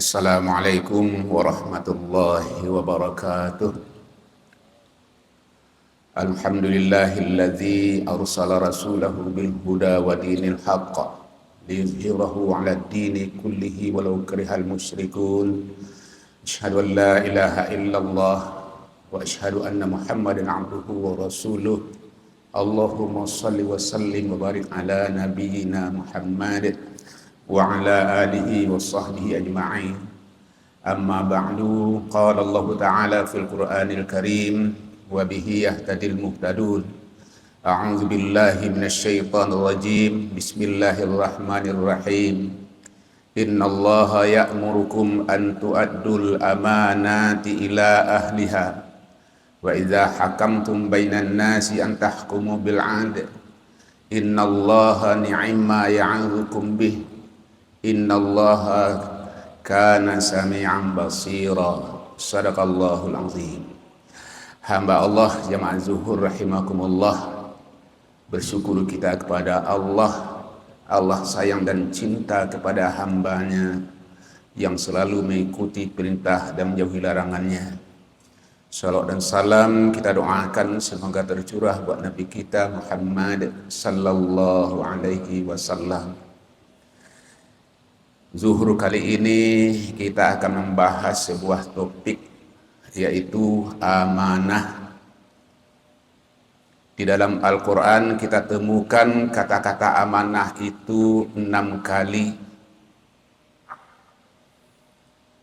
Assalamualaikum warahmatullahi wabarakatuh. Alhamdulillahilladzi arsala rasulahu bil huda wa dinil haqq liyuzhirahu 'alad dini kullihi walau karihal musyrikun. Asyhadu an la ilaha illallah wa asyhadu anna Muhammadan 'abduhu wa rasuluh. Allahumma shalli wa sallim wa barik ala nabiyyina Muhammad wa ala alihi wa sahbihi ajma'in. Amma ba'du, qala Allah ta'ala fil Qur'anil Karim wa bihi yahtadil muhtadun. A'udzu billahi minasy syaithanir rajim. Bismillahirrahmanirrahim. Innallaha ya'murukum an tu'addul amanati ila ahliha wa idza hakamtum bainan nasi an tahkumu bil 'adl. Innallaha ni'ma ya'idzukum bih. Innallaha kana sami'an basira. Sadaqallahul azim. Hamba Allah jamaah zuhur rahimakumullah, bersyukur kita kepada Allah. Allah sayang dan cinta kepada hambanya yang selalu mengikuti perintah dan menjauhi larangannya. Salawat dan salam kita doakan semoga tercurah buat Nabi kita Muhammad sallallahu alaihi wasallam. Zuhur kali ini kita akan membahas sebuah topik, yaitu amanah. Di dalam Al-Quran kita temukan kata-kata amanah itu 6 kali.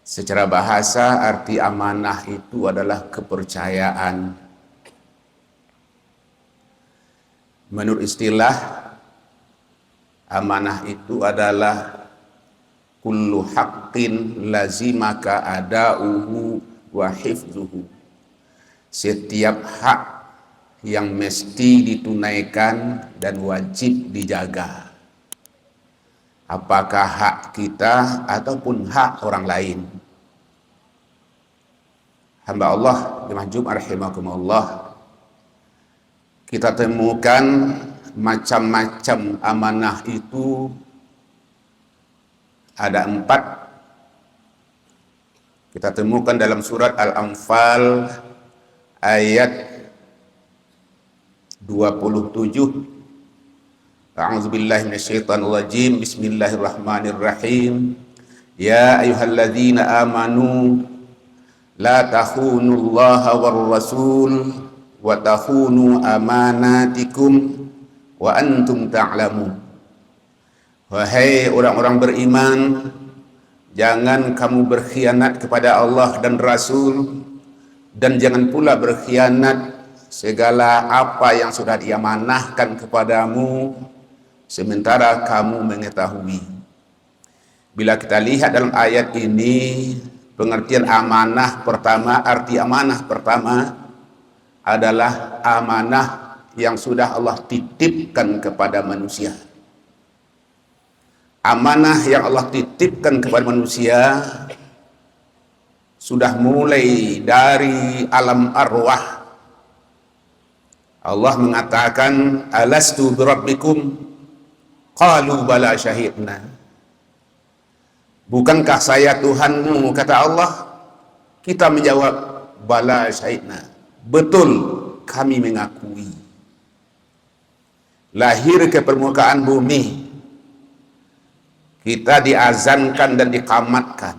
Secara bahasa arti amanah itu adalah kepercayaan. Menurut istilah, amanah itu adalah kullu haqqin lazimaka ada'uhu wa hifzuhu. Setiap hak yang mesti ditunaikan dan wajib dijaga. Apakah hak kita ataupun hak orang lain. Hamba Allah jemaah Jumat rahimakumullah, kita temukan macam-macam amanah itu ada 4. Kita temukan dalam surat Al-Anfal ayat 27. A'udzubillahi minasyaitonir rajim. Bismillahirrahmanirrahim. Ya ayyuhalladzina amanu la takhunullaha war rasul wa takhunu amanatikum wa antum ta'lamun. Wahai orang-orang beriman, jangan kamu berkhianat kepada Allah dan Rasul, dan jangan pula berkhianat segala apa yang sudah diamanahkan kepadamu, sementara kamu mengetahui. Bila kita lihat dalam ayat ini, pengertian amanah pertama, arti amanah pertama adalah amanah yang sudah Allah titipkan kepada manusia. Amanah yang Allah titipkan kepada manusia sudah mulai dari alam arwah. Allah mengatakan, alastu birabbikum qalu bala syahidna. Bukankah saya Tuhanmu, kata Allah. Kita menjawab, bala syahidna, betul kami mengakui. Lahir ke permukaan bumi, kita diazankan dan dikamatkan.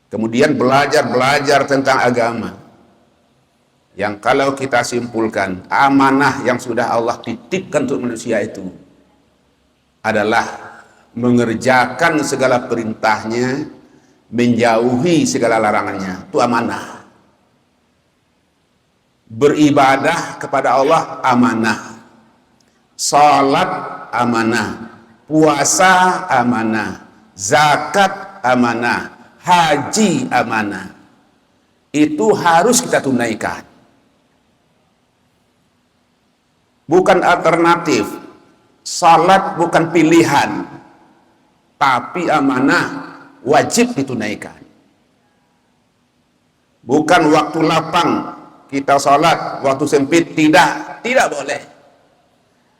Kemudian belajar tentang agama. Yang kalau kita simpulkan, amanah yang sudah Allah titipkan untuk manusia itu adalah mengerjakan segala perintahnya, menjauhi segala larangannya. Itu amanah. Beribadah kepada Allah amanah. Salat amanah. Puasa amanah, zakat amanah, haji amanah. Itu harus kita tunaikan. Bukan alternatif. Salat bukan pilihan, tapi amanah wajib ditunaikan. Bukan waktu lapang kita salat, waktu sempit tidak boleh.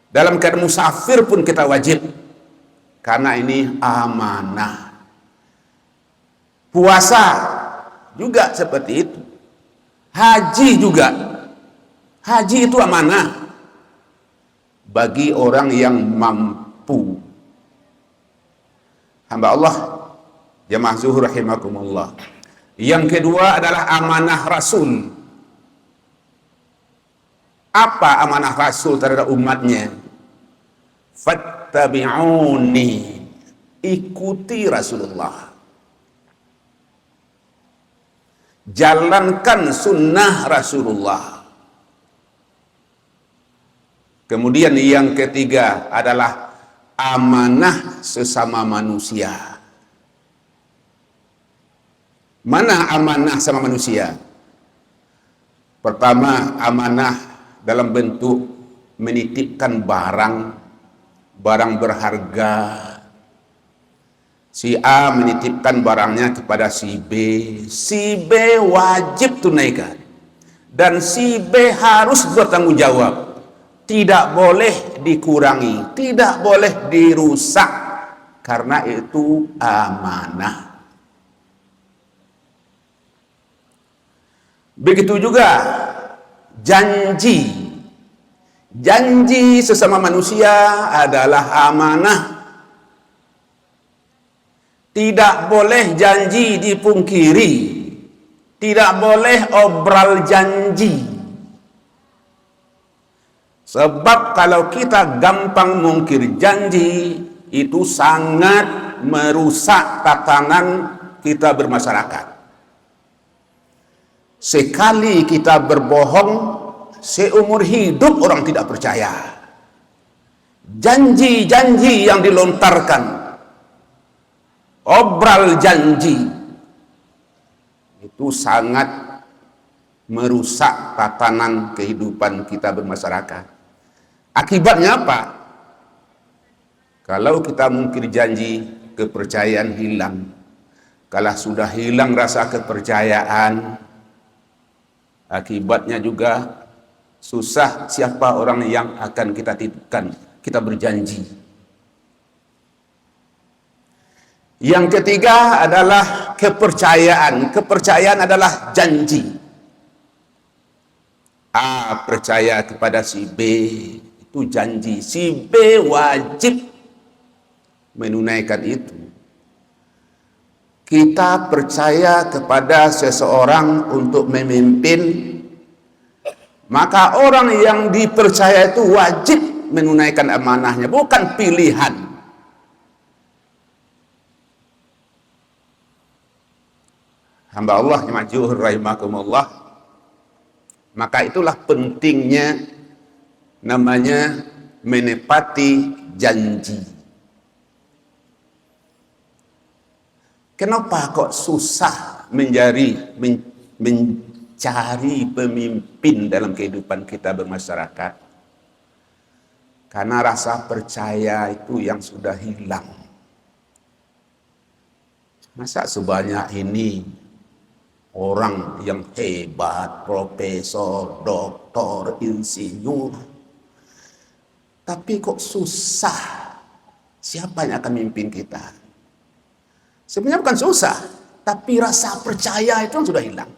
Dalam keadaan musafir pun kita wajib. Karena ini amanah. Puasa juga seperti itu. Haji juga. Haji itu amanah bagi orang yang mampu. Hamba Allah, jamaah zuhur rahimakumullah. Yang kedua adalah amanah Rasul. Apa amanah Rasul terhadap umatnya? Fattabi'uni, ikuti Rasulullah. Jalankan sunnah Rasulullah. Kemudian yang ketiga adalah amanah sesama manusia. Mana amanah sama manusia? Pertama, amanah dalam bentuk menitipkan barang berharga. Si A menitipkan barangnya kepada si B. Si B wajib tunaikan. Dan si B harus bertanggung jawab. Tidak boleh dikurangi, tidak boleh dirusak, karena itu amanah. Begitu juga janji. Janji sesama manusia adalah amanah. Tidak boleh janji dipungkiri. Tidak boleh obral janji. Sebab kalau kita gampang mungkir janji, itu sangat merusak tatanan kita bermasyarakat. Sekali kita berbohong, seumur hidup orang tidak percaya. Janji-janji yang dilontarkan, obral janji, itu sangat merusak tatanan kehidupan kita bermasyarakat. Akibatnya apa? Kalau kita mungkir janji, kepercayaan hilang. Kalau sudah hilang rasa kepercayaan, akibatnya juga susah siapa orang yang akan kita titipkan, kita berjanji. Yang ketiga adalah kepercayaan. Kepercayaan adalah janji. A percaya kepada si B, itu janji. Si B wajib menunaikan itu. Kita percaya kepada seseorang untuk memimpin, maka orang yang dipercaya itu wajib menunaikan amanahnya, bukan pilihan. Hamba Allah yang majur rahimakumullah. Maka itulah pentingnya namanya menepati janji. Kenapa kok susah mencari pemimpin dalam kehidupan kita bermasyarakat? Karena rasa percaya itu yang sudah hilang. Masa sebanyak ini orang yang hebat, profesor, doktor, insinyur, tapi kok susah? Siapa yang akan memimpin kita? Sebenarnya bukan susah, tapi rasa percaya itu sudah hilang.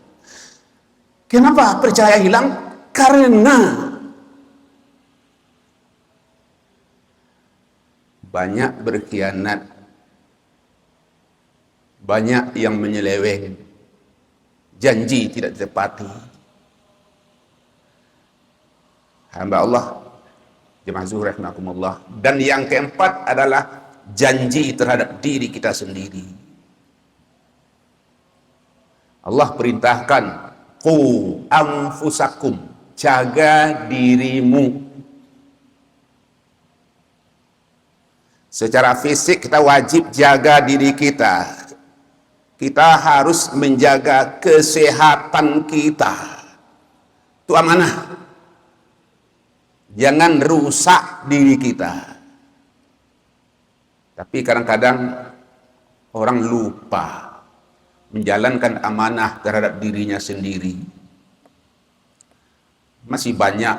Kenapa percaya hilang? Karena banyak berkhianat, banyak yang menyeleweng, janji tidak ditepati. Hamba Allah, jemaah zuhur rahimakumullah. Dan yang keempat adalah janji terhadap diri kita sendiri. Allah perintahkan, qu anfusakum, jaga dirimu. Secara fisik kita wajib jaga diri kita. Kita harus menjaga kesehatan kita. Itu amanah. Jangan rusak diri kita. Tapi kadang-kadang orang lupa menjalankan amanah terhadap dirinya sendiri. Masih banyak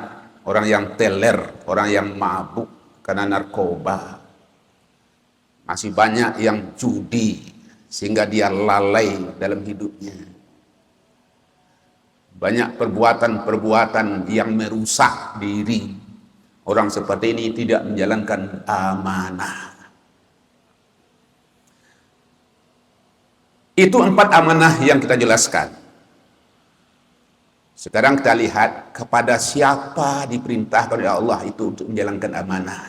orang yang teler, orang yang mabuk karena narkoba. Masih banyak yang judi sehingga dia lalai dalam hidupnya. Banyak perbuatan-perbuatan yang merusak diri. Orang seperti ini tidak menjalankan amanah. Itu 4 amanah yang kita jelaskan. Sekarang kita lihat kepada siapa diperintahkan oleh Allah itu untuk menjalankan amanah.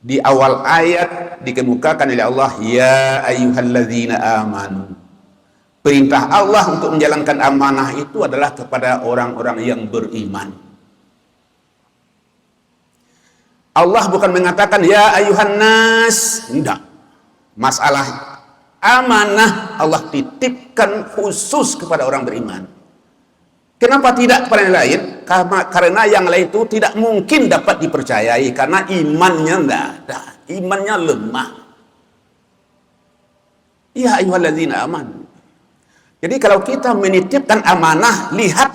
Di awal ayat dikemukakan oleh Allah, ya ayyuhalladzina amanu. Perintah Allah untuk menjalankan amanah itu adalah kepada orang-orang yang beriman. Allah bukan mengatakan ya ayuhan nas, tidak. Masalah amanah Allah titipkan khusus kepada orang beriman. Kenapa tidak kepada yang lain? Karena yang lain itu tidak mungkin dapat dipercayai karena imannya tidak ada, imannya lemah. Ya ayyuhalladzina amanu. Jadi kalau kita menitipkan amanah, lihat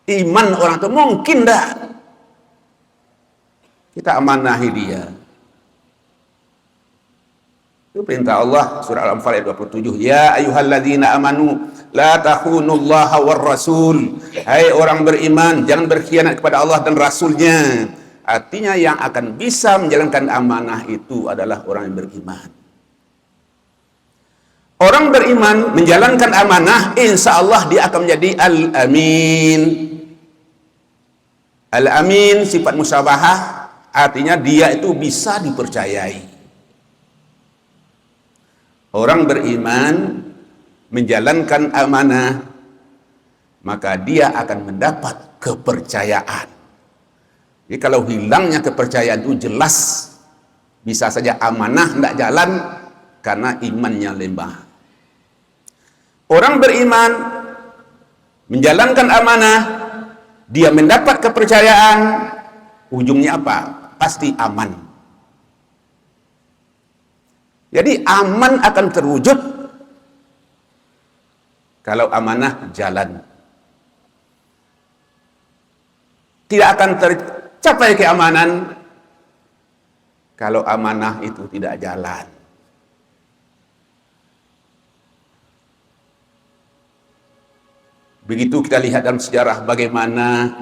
iman orang itu mungkin tidak. Kita amanahi dia. Itu perintah Allah surah Al-Anfal ayat 27. Ya ayyuhalladzina amanu la takhunullaha war rasul. Hai orang beriman, jangan berkhianat kepada Allah dan Rasulnya. Artinya yang akan bisa menjalankan amanah itu adalah orang yang beriman. Orang beriman menjalankan amanah, insya Allah dia akan menjadi al-amin. Al-amin sifat musyabahah, artinya dia itu bisa dipercayai. Orang beriman menjalankan amanah, maka dia akan mendapat kepercayaan. Jadi kalau hilangnya kepercayaan itu jelas, bisa saja amanah tidak jalan karena imannya lemah. Orang beriman menjalankan amanah, dia mendapat kepercayaan, ujungnya apa? Pasti aman. Jadi aman akan terwujud kalau amanah jalan. Tidak akan tercapai keamanan kalau amanah itu tidak jalan. Begitu kita lihat dalam sejarah bagaimana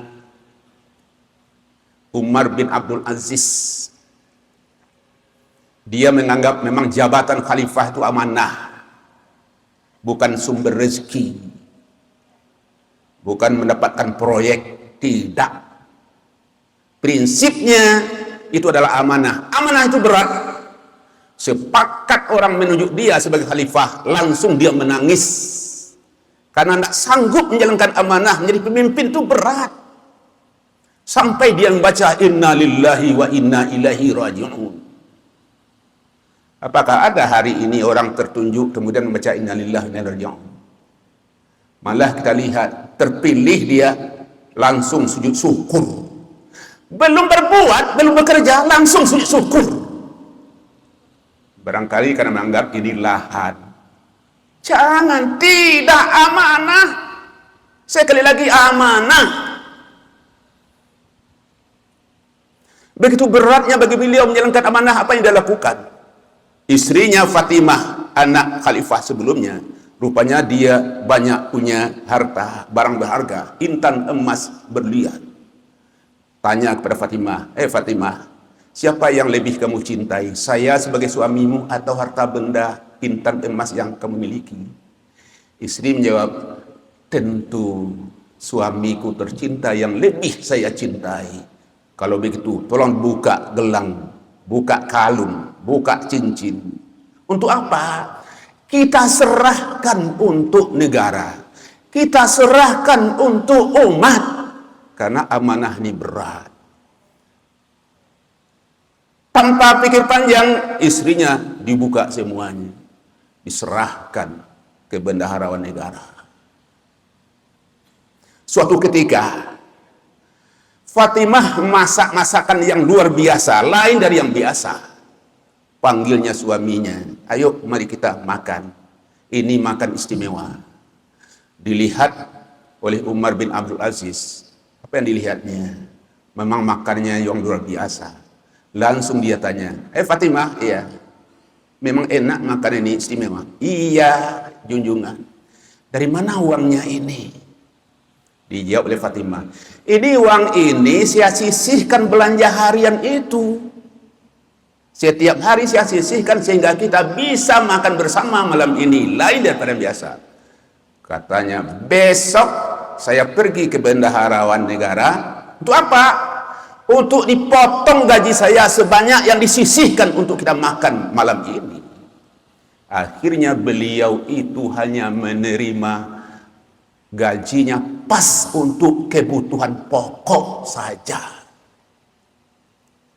Umar bin Abdul Aziz, dia menganggap memang jabatan khalifah itu amanah, bukan sumber rezeki, bukan mendapatkan proyek, tidak. Prinsipnya itu adalah amanah. Amanah itu berat. Sepakat orang menunjuk dia sebagai khalifah, langsung dia menangis. Karena tidak sanggup menjalankan amanah, menjadi pemimpin itu berat. Sampai dia membaca inna lillahi wa inna ilaihi raji'un. Apakah ada hari ini orang tertunjuk kemudian membaca inna lillahi wa inna ilaihi raji'un? Malah kita lihat terpilih dia langsung sujud syukur. Belum berbuat, belum bekerja, langsung sujud syukur. Barangkali karena menganggap ini lahan. Jangan, tidak amanah. Sekali lagi amanah. Begitu beratnya bagi beliau menjalankan amanah, apa yang dia lakukan? Istrinya Fatimah, anak khalifah sebelumnya, rupanya dia banyak punya harta, barang berharga, intan emas berlian. Tanya kepada Fatimah, Fatimah, siapa yang lebih kamu cintai? Saya sebagai suamimu atau harta benda intan emas yang kamu miliki? Istri menjawab, tentu suamiku tercinta yang lebih saya cintai. Kalau begitu, tolong buka gelang, buka kalung, buka cincin. Untuk apa? Kita serahkan untuk negara. Kita serahkan untuk umat. Karena amanah ini berat. Tanpa pikir panjang, istrinya dibuka semuanya. Diserahkan ke bendaharawan negara. Suatu ketika, Fatimah masak masakan yang luar biasa, lain dari yang biasa. Panggilnya suaminya, ayo mari kita makan. Ini makan istimewa. Dilihat oleh Umar bin Abdul Aziz. Apa yang dilihatnya? Memang makannya yang luar biasa. Langsung dia tanya, Fatimah, iya, Memang enak makan ini, istimewa. Iya, junjungan. Dari mana uangnya ini? Dijawab oleh Fatimah. Ini uang ini saya sisihkan belanja harian itu. Setiap hari saya sisihkan sehingga kita bisa makan bersama malam ini. Lain daripada biasa. Katanya, besok saya pergi ke bendaharawan negara. Untuk apa? Untuk dipotong gaji saya sebanyak yang disisihkan untuk kita makan malam ini. Akhirnya beliau itu hanya menerima gajinya pas untuk kebutuhan pokok saja.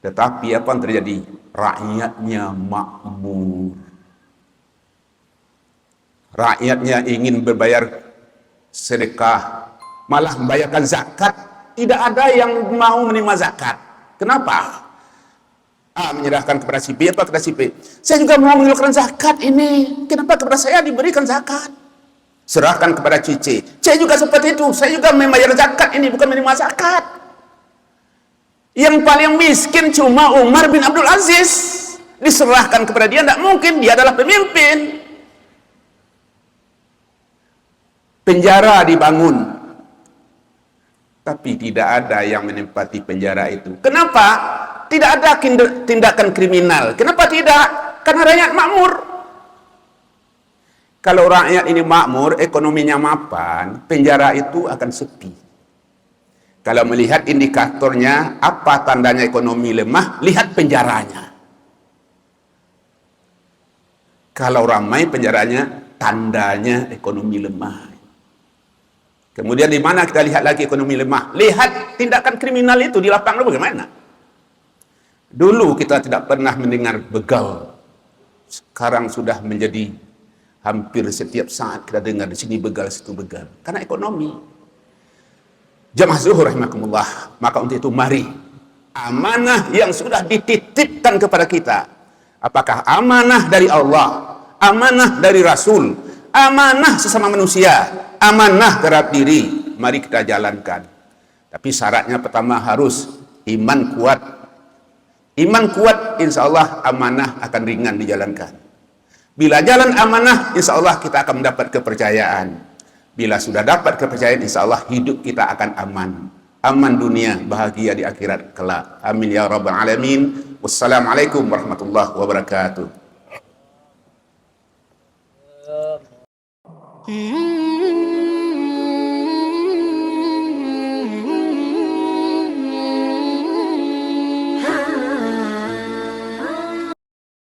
Tetapi apa yang terjadi? Rakyatnya makmur. Rakyatnya ingin berbayar sedekah, malah membayarkan zakat. Tidak ada yang mau menerima zakat. Kenapa? A menyerahkan kepada si B, apa kepada si B. Saya juga mau mengeluarkan zakat ini. Kenapa kepada saya diberikan zakat? Serahkan kepada C. C juga seperti itu. Saya juga membayar zakat ini, bukan menerima zakat. Yang paling miskin cuma Umar bin Abdul Aziz. Diserahkan kepada dia, tidak mungkin. Dia adalah pemimpin. Penjara dibangun. Tapi tidak ada yang menempati penjara itu. Kenapa? Tidak ada tindakan kriminal. Kenapa tidak? Karena rakyat makmur. Kalau rakyat ini makmur, ekonominya mapan, penjara itu akan sepi. Kalau melihat indikatornya, apa tandanya ekonomi lemah? Lihat penjaranya. Kalau ramai penjaranya, tandanya ekonomi lemah. Kemudian di mana kita lihat lagi ekonomi lemah? Lihat tindakan kriminal itu di lapangan bagaimana? Dulu kita tidak pernah mendengar begal. Sekarang sudah menjadi hampir setiap saat kita dengar di sini begal, situ begal. Karena ekonomi. Jamaah zuhur rahimakumullah. Maka untuk itu mari amanah yang sudah dititipkan kepada kita. Apakah amanah dari Allah, amanah dari Rasul, amanah sesama manusia, amanah terhadap diri, mari kita jalankan. Tapi syaratnya pertama harus iman kuat. Iman kuat, insya Allah amanah akan ringan dijalankan. Bila jalan amanah, insya Allah kita akan mendapat kepercayaan. Bila sudah dapat kepercayaan, insya Allah hidup kita akan aman. Aman dunia, bahagia di akhirat kelak. Amin ya rabbal alamin. Wassalamualaikum warahmatullahi wabarakatuh.